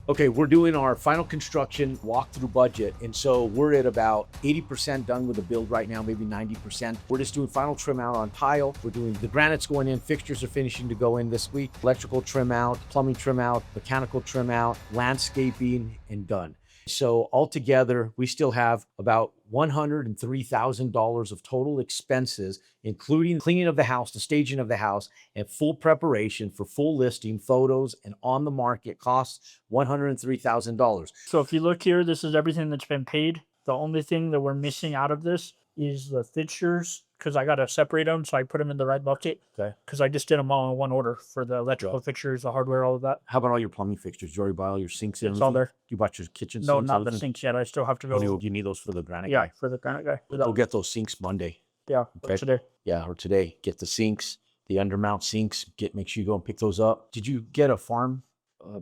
Okay, we're doing our final construction walkthrough budget. And so we're at about 80% done with the build right now, maybe 90%. We're just doing final trim out on tile. We're doing the granite's going in, fixtures are finishing to go in this week, electrical trim out, plumbing trim out, mechanical trim out, landscaping, and done. So altogether, we still have about $103,000 of total expenses, including cleaning of the house, the staging of the house, and full preparation for full listing, photos, and on the market costs $103,000. So if you look here, this is everything that's been paid. The only thing that we're missing out of this is the fixtures, because I got to separate them, so I put them in the right bucket. Okay. Because I just did them all in one order for the electrical fixtures, the hardware, all of that. How about all your plumbing fixtures? Did you already buy all your sinks? It's all there. You bought your kitchen No, sinks? not the sinks yet. I still have to go. Oh, you need those for the granite Yeah, guy? for the granite guy. We'll get those sinks Monday. Yeah, okay. Today. Yeah, or today. Get the sinks, the undermount sinks. Make sure you go and pick those up. Did you get a farm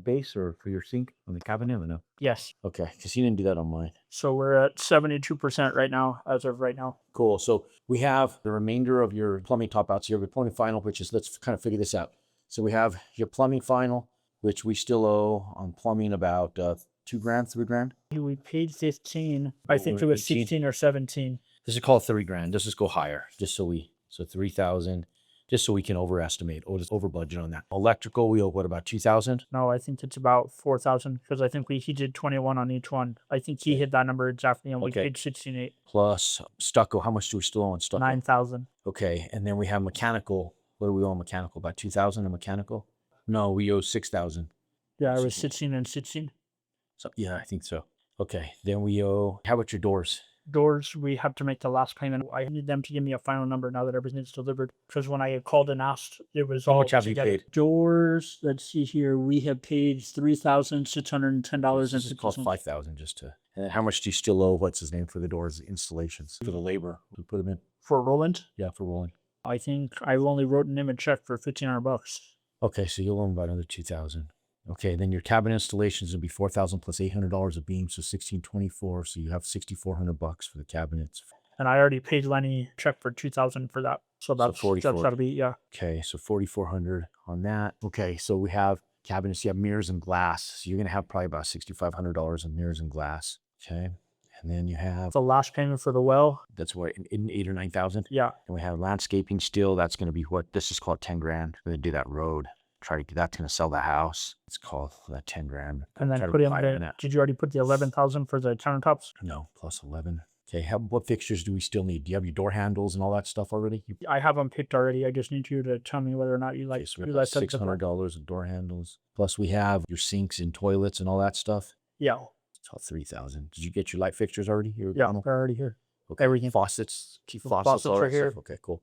base or for your sink on the cabinet or no? Yes. Okay, because you didn't do that on mine. So we're at 72% right now, as of right now. Cool. So we have the remainder of your plumbing top outs here. Your plumbing final, which is, let's kind of figure this out. So we have your plumbing final, which we still owe on plumbing about $2,000, $3,000. We paid 15. I think it was 16 or 17. This is called $3,000. Let's just go higher, so 3,000. Just so we can overestimate or just over budget on that. Electrical, we owe what, about 2,000? No, I think it's about 4,000 because I think he did 21 on each one. I think he hit that number exactly, and we paid 16.8. Plus stucco, how much do we still owe on stucco? 9,000. Okay, and then we have mechanical. What do we owe on mechanical? About 2,000 in mechanical? No, we owe 6,000. Yeah, it was 16 and 16. So yeah, I think so. Okay, then we owe. How about your doors? Doors, we have to make the last payment. I need them to give me a final number now that everything's delivered. Because when I called and asked, it was all. How much have you paid? Doors, let's see here. We have paid $3,610. This is called 5,000 just to. And then how much do you still owe? What's his name for the doors installations for the labor we put them in? For Roland? Yeah, for Roland. I think I only wrote him a check for $1,500. Okay, so you'll owe him about another 2,000. Okay, then your cabinet installations will be 4,000 plus $800 a beam, so 1,624. So you have $6,400 for the cabinets. And I already paid Lenny a check for 2,000 for that. So that's 44. That'll be, yeah. Okay, so 4,400 on that. Okay, so we have cabinets. You have mirrors and glass. So you're gonna have probably about $6,500 in mirrors and glass. Okay, and then you have the last payment for the well. That's what, in 8,000 or 9,000. Yeah. And we have landscaping still. That's gonna be what? This is called $10,000. We're gonna do that road. That's going to sell the house. It's called that $10,000. And then put in did you already put the 11,000 for the countertops? No, plus 11. Okay, what fixtures do we still need? Do you have your door handles and all that stuff already? I have them picked already. I just need you to tell me whether or not you like. Okay, so we have $600 of door handles. Plus we have your sinks and toilets and all that stuff. Yeah. It's all 3,000. Did you get your light fixtures already? Yeah, they're already here. Okay. Everything. Faucets. Keep faucets are here. Stuff. Okay, cool.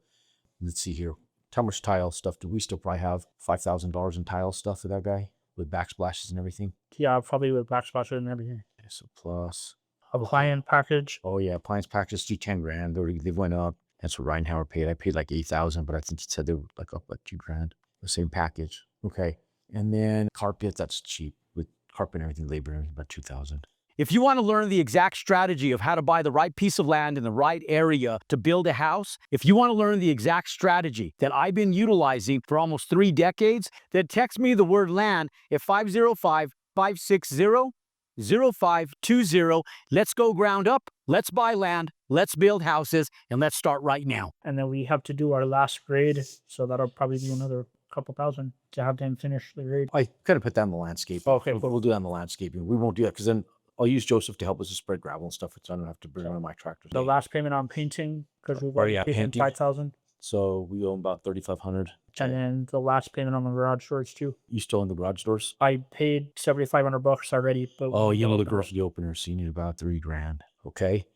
Let's see here. How much tile stuff do we still probably have? $5,000 in tile stuff for that guy with backsplashes and everything? Yeah, probably with backsplashes and everything. Okay, so plus appliance package. Oh yeah, appliance package do $10,000. They went up. That's what Reinhauer paid. I paid like 8,000, but I think he said they were like up like $2,000. The same package. Okay, and then carpet. That's cheap with carpet and everything, labor and everything, about 2,000. If you want to learn the exact strategy of how to buy the right piece of land in the right area to build a house, if you want to learn the exact strategy that I've been utilizing for almost 3 decades, then text me the word land at 505-560-0520. Let's go ground up. Let's buy land. Let's build houses. And let's start right now. And then we have to do our last grade. So that'll probably be another couple thousand to have them finish the grade. I kind of put that on the landscaping. Okay. We'll do that on the landscaping. We won't do that because then I'll use Joseph to help us to spread gravel and stuff. So I don't have to bring one of my tractors. The last payment on painting, because we've already paid 5,000. So we owe about 3,500. And then the last payment on the garage doors too. You still own the garage doors? I paid $7,500 already. But you know the garage opener, so you need about $3,000. Okay.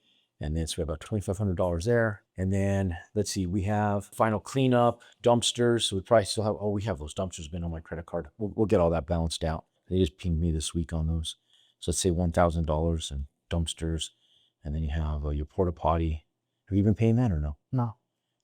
And then so we have about $2,500 there. And then let's see, we have final cleanup, dumpsters. So we probably still have, we have those dumpsters been on my credit card. We'll get all that balanced out. They just pinged me this week on those. So let's say $1,000 in dumpsters. And then you have your porta potty. Have you been paying that or no? No.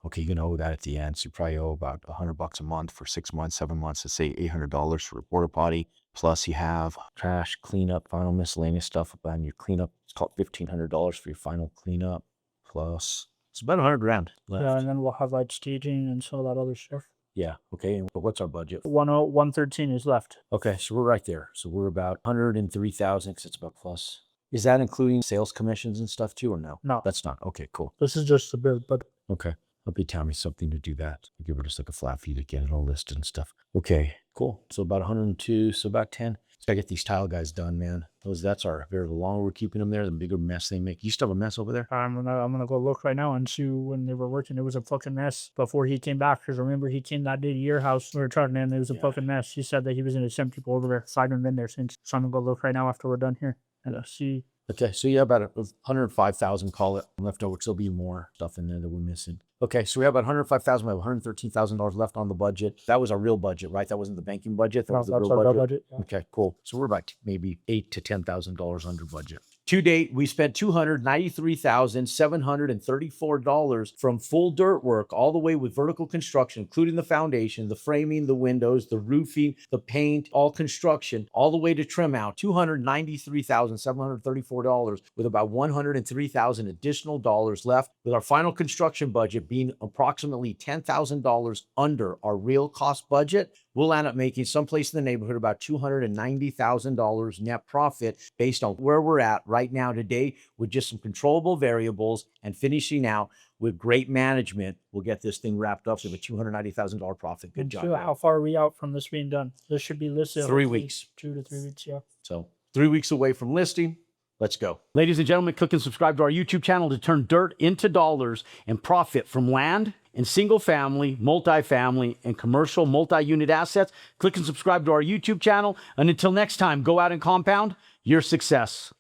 Okay, you're gonna owe that at the end. So you probably owe about $100 a month for 6 months, 7 months. Let's say $800 for a porta potty. Plus you have trash, cleanup, final miscellaneous stuff. And your cleanup, it's called $1,500 for your final cleanup. Plus, it's about $100,000 left. Yeah, and then we'll have like staging and some of that other stuff. Yeah. Okay. But what's our budget? 113 is left. Okay. So we're right there. So we're about 103,000 because it's about plus. Is that including sales commissions and stuff too, or no? No. That's not. Okay, cool. This is just the build, but Okay. I'll be telling me something to do that. I'll give her just like a flat fee to get it all listed and stuff. Okay, cool. So about 102, so about 10. So I get these tile guys done, man. That's our, the longer we're keeping them there, the bigger mess they make. You still have a mess over there? I'm gonna go look right now and see when they were working. It was a fucking mess before he came back. Because remember, he came that day to your house. We were trying, and it was a fucking mess. He said that he was gonna send people over there. So I haven't been there since. So I'm gonna go look right now after we're done here and see. Okay, so yeah, about 105,000, call it, left over. There'll be more stuff in there that we're missing. Okay, so we have about 105,000. We have $113,000 left on the budget. That was our real budget, right? That wasn't the banking budget. That was the That's real our budget. budget. Yeah. Okay, cool. So we're about maybe $8,000 to $10,000 under budget. To date, we spent $293,734 from full dirt work all the way with vertical construction, including the foundation, the framing, the windows, the roofing, the paint, all construction, all the way to trim out. $293,734 with about $103,000 additional dollars left, with our final construction budget being approximately $10,000 under our real cost budget. We'll end up making someplace in the neighborhood about $290,000 net profit based on where we're at right now today with just some controllable variables and finishing out with great management. We'll get this thing wrapped up with a $290,000 profit. Good job. So how far are we out from this being done? This should be listed 3 weeks. 2 to 3 weeks, yeah. So 3 weeks away from listing. Let's go. Ladies and gentlemen, click and subscribe to our YouTube channel to turn dirt into dollars and profit from land and single family, multifamily, and commercial multi-unit assets. Click and subscribe to our YouTube channel. And until next time, go out and compound your success.